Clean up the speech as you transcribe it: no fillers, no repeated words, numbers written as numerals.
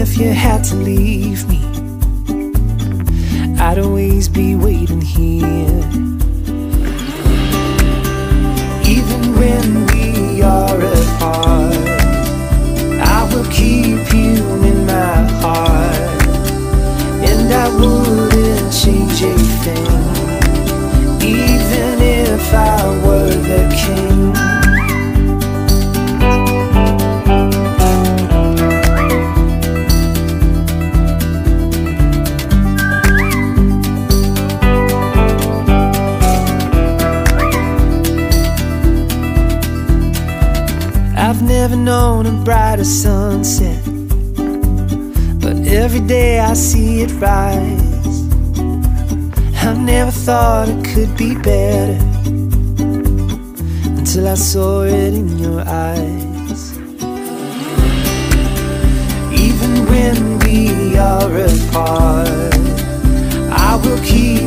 if you had to leave me, I'd always be waiting here. Even when we are apart, I will keep you in my heart, and I wouldn't change a thing, even if I were the king. I've never known a brighter sunset, but every day I see it rise. I've never thought it could be better until I saw it in your eyes. Even when we are apart, I will keep